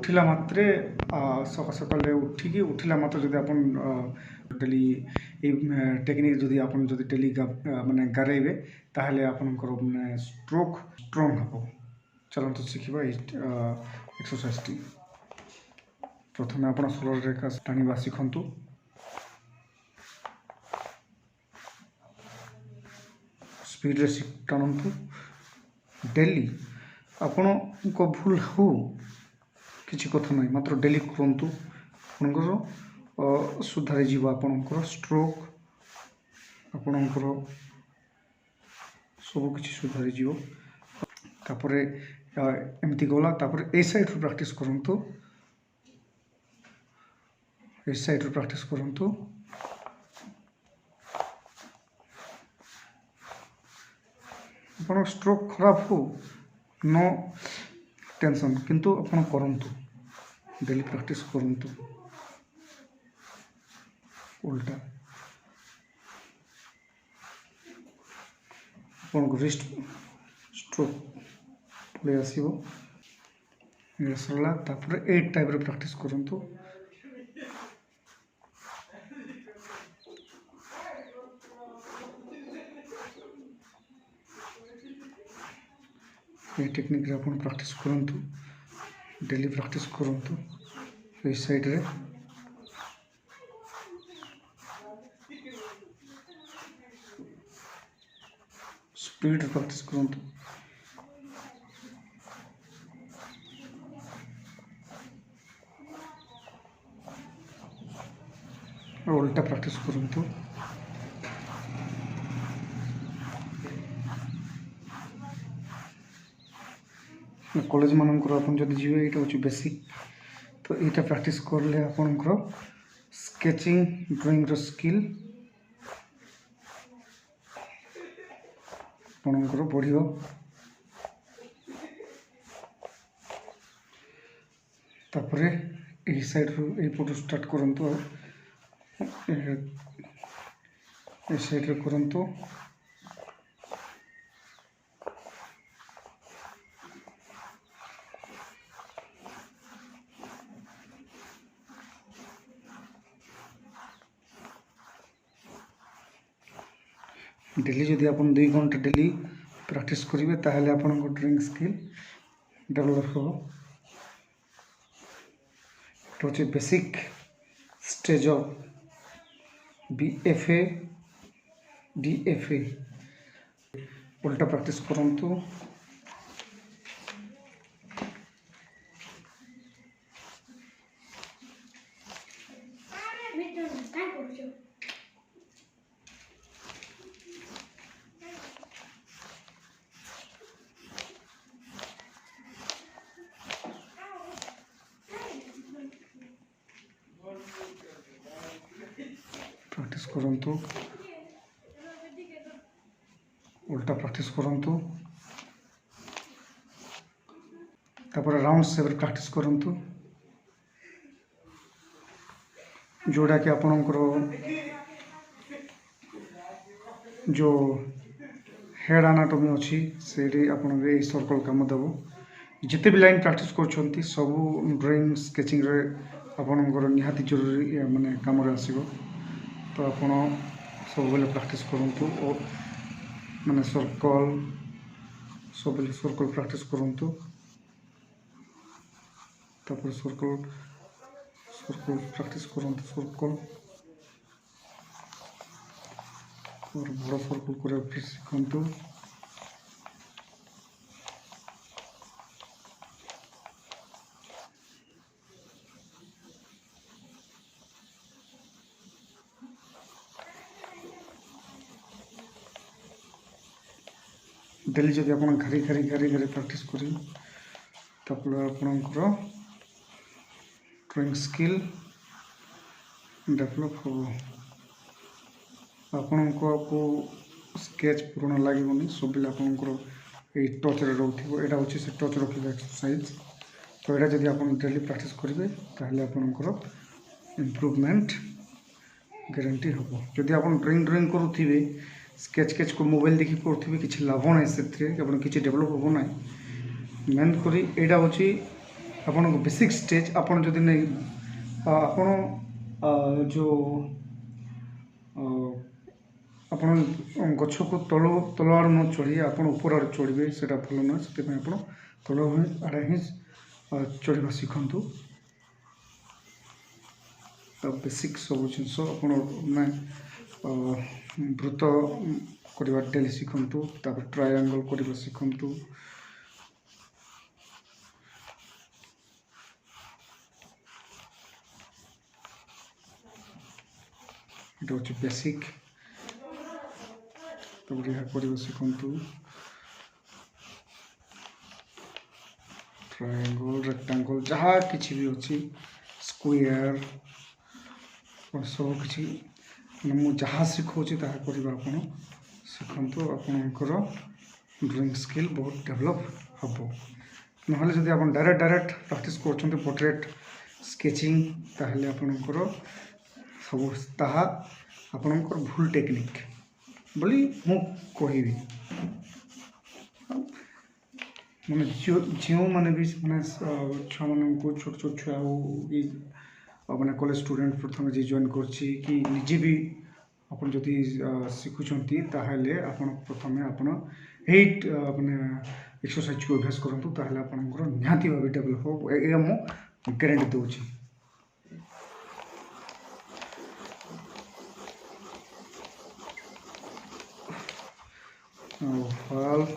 उठिला मात्रे सकाल सकाल उठिला मात्र जदि आप डेली टेक्निक जदि आप डेली माने गारेबे ताहले आपनकर माने स्ट्रोक स्ट्रॉन्ग हम। चलते शिखा एक्सरसाइज टी। प्रथम आप सरल रेखा टाणा शिखु। स्पीड रे टाणु। डेली आपण को भूल हो किसी कथा ना मात्र डेली करूँ आपंकर सुधारी जीव आपंकर स्ट्रोक आपंकर सबकि सुधारी जीव। तापर एमती गला तापर ए साइड प्रैक्टिस करूँ ए साइड प्रैक्टिस करूँ। आप स्ट्रोक खराब हो नो टेंशन किंतु आपण करंतु डेली प्रैक्टिस करंतु। उल्टा आपण को रिस्ट स्ट्रोक पड़े आसो सरला। तापर 8 टाइप रे प्रैक्टिस करंतु। ये टेक्निक रे आपण प्रैक्टिस करंतु डेली प्रैक्टिस करंतु। इस साइड रे स्पीड प्रैक्टिस करंतु। उल्टा प्रैक्टिस करंतु। कॉलेज मानकर आप जब जी ये हूँ बेसिक तो यहाँ प्रैक्टिस करले आपंकर स्केचिंग ड्राइंग रो स्किल आपंकर बढ़िया। तापर यही साइड रू यपटू स्टार्ट करंतु ए साइड रे करंतु। डेली जदि आप 2 घंटा डेली प्रैक्टिस करेंगे ताहले आपन ड्राइंग स्किल डेवलप हो। ये basic stage of BFA DFA। उल्टा प्रैक्टिस करंतु। प्रैक्टिस करंतु। उल्टा प्रैक्टिस करंतु। तापर राउंड शेप प्रैक्टिस करंतु जोड़ा कि आपनकर जो हेड एनाटॉमी अच्छी से आपन सर्कल काम देव। जिते भी लाइन प्रैक्टिस कर सब ड्राइंग स्केचिंग रे आपनकर निहाती जरूरी माने काम रे आसीबो। तो आप सब बेले प्रैक्टिस करंतु और माने सर्कल सब बेले सर्कल प्रैक्टिस करंतु। तापर सर्कल सर्कल प्रैक्टिस करंतु सर्कल और बड़ा सर्कल करे सीखंतु। डेली जब आप घारी घारी घारी घारी प्रैक्टिस करें तापर आपनकर ड्राइंग स्किल डेवलप हो। आपण को स्केच पुराना लगे सब आपंकर ये टच रे रोथिबो। एटा होछि से टच रखिबा एक्सरसाइज। तो एटा जदि आपण डेली प्रैक्टिस करेंगे ताहले आपनकर इम्प्रूवमेंट गारंटी हो। जदि आप ड्राइंग करुथिबे स्केच को मोबाइल देखी करुथिबे किछि लाभ नै से किछि डेवलप हो ना। मेन करी एटा होछि ଆପଣଙ୍କ ବେସିକ୍ ଷ୍ଟେଜ୍ ଆପଣ ଯଦି ନେଇ ଆପଣ जो ଆପଣ ଗଛକୁ ତଳ ଆଡ଼ୁ ନ ଚଢ଼ି ଆପଣ ଉପର ଆଡ଼େ ଚଢ଼ିବେ ସେଇଟା ଭଲ ନୁହେଁ। ସେଥିପାଇଁ ଆପଣ ତଳ ଆଡ଼େ ହିଁ ଚଢ଼ିବା ଶିଖନ୍ତୁ। ବେସିକ୍ ସବୁ ଜିନିଷ ଆପଣ ମାନେ ବୃତ୍ତ କରିବା ଡେଲି ଶିଖନ୍ତୁ, ତାପରେ ଟ୍ରାୟାଙ୍ଗଲ୍ କରିବା ଶିଖନ୍ତୁ। এটা হচ্ছে বেসিক, তারপরে ଏହା କରିବା ଶିଖନ୍ତୁ। ଟ୍ରାୟାଙ୍ଗଲ୍, ରେକ୍ଟାଙ୍ଗଲ୍ ଯାହା କିଛି ବି ଅଛି, ସ୍କୋୟାର ସବୁ କିଛି ମୁଁ ଯାହା ଶିଖାଉଛି ତାହା କରିବା ଆପଣ ଶିଖନ୍ତୁ। ଆପଣଙ୍କର ଡ୍ରଇଂ ସ୍କିଲ୍ ବହୁତ ଡେଭଲପ୍ ହେବ। ନହେଲେ ଯଦି ଆପଣ ଡାଇରେକ୍ଟ ପ୍ରାକ୍ଟିସ୍ କରୁଛନ୍ତି ପୋର୍ଟ୍ରେଟ୍ ସ୍କେଚିଂ, ତାହେଲେ ଆପଣଙ୍କର ସବୁ ତାହା ଆପଣଙ୍କର ଭୁଲ ଟେକ୍ନିକ୍ ବୋଲି ମୁଁ କହିବି। ମାନେ ଯେଉଁମାନେ ବି ମାନେ ଛୁଆମାନଙ୍କୁ ଛୋଟ ଛୋଟ ଛୁଆ ହଉ କି ମାନେ କଲେଜ ଷ୍ଟୁଡେଣ୍ଟ ପ୍ରଥମେ ଯିଏ ଜଏନ୍ କରୁଛି କି ନିଜେ ବି ଆପଣ ଯଦି ଶିଖୁଛନ୍ତି, ତାହେଲେ ଆପଣ ପ୍ରଥମେ ଆପଣ ଏଇ ମାନେ ଏକ୍ସରସାଇଜକୁ ଅଭ୍ୟାସ କରନ୍ତୁ। ତାହେଲେ ଆପଣଙ୍କର ନିହାତି ଭାବେ ଡେଭଲପ୍ ହେବ, ଏହା ମୁଁ ଗ୍ୟାରେଣ୍ଟି ଦେଉଛି। Well,